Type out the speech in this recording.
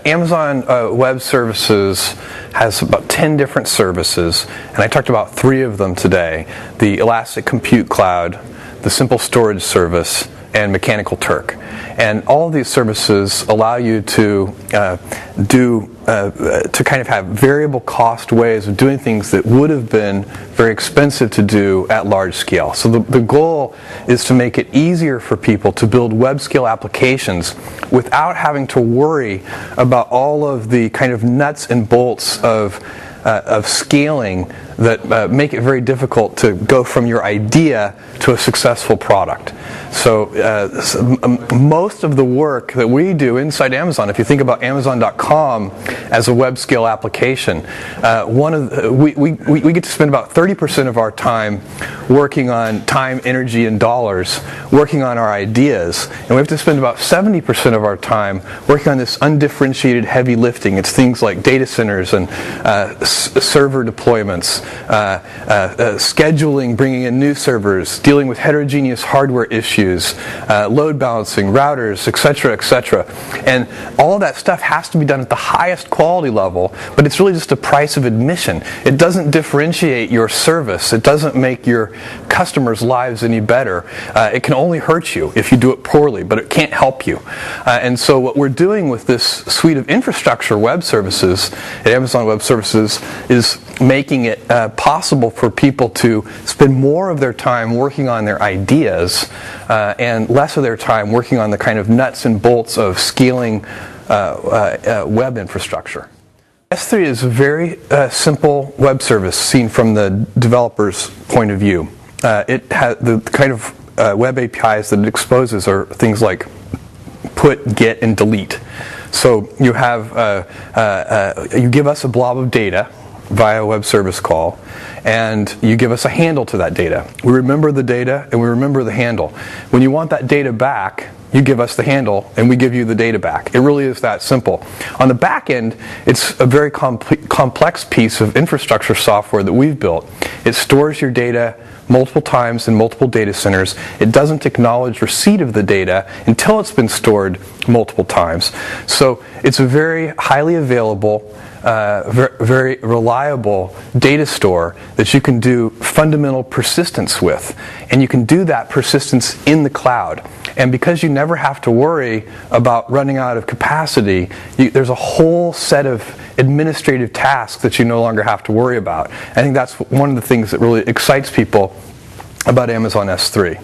Amazon Web Services has about 10 different services, and I talked about 3 of them today: the Elastic Compute Cloud, the Simple Storage Service, and Mechanical Turk. And all of these services allow you to to kind of have variable cost ways of doing things that would have been very expensive to do at large scale. So the goal is to make it easier for people to build web scale applications without having to worry about all of the kind of nuts and bolts of scaling that make it very difficult to go from your idea to a successful product. So most of the work that we do inside Amazon, if you think about Amazon.com as a web scale application, we get to spend about 30% of our time working on time, energy, and dollars working on our ideas, and we have to spend about 70% of our time working on this undifferentiated heavy lifting. It's things like data centers and server deployments, scheduling, bringing in new servers, dealing with heterogeneous hardware issues, load balancing, routers, etc., etc. And all of that stuff has to be done at the highest quality level, but it's really just a price of admission. It doesn't differentiate your service. It doesn't make your customers' lives any better. It can only hurt you if you do it poorly, but it can't help you. And so what we're doing with this suite of infrastructure web services at Amazon Web Services is making it possible for people to spend more of their time working on their ideas and less of their time working on the kind of nuts and bolts of scaling web infrastructure. S3 is a very simple web service seen from the developer's point of view. It has the kind of web APIs that it exposes are things like put, get, and delete. So you have you give us a blob of data via a web service call, and you give us a handle to that data. We remember the data and we remember the handle. When you want that data back, you give us the handle and we give you the data back. It really is that simple. On the back end, it's a very complex piece of infrastructure software that we've built. It stores your data multiple times in multiple data centers. It doesn't acknowledge receipt of the data until it's been stored multiple times. So it's a very highly available, very reliable data store that you can do fundamental persistence with. And you can do that persistence in the cloud. And because you never have to worry about running out of capacity, there's a whole set of administrative tasks that you no longer have to worry about. I think that's one of the things that really excites people about Amazon S3.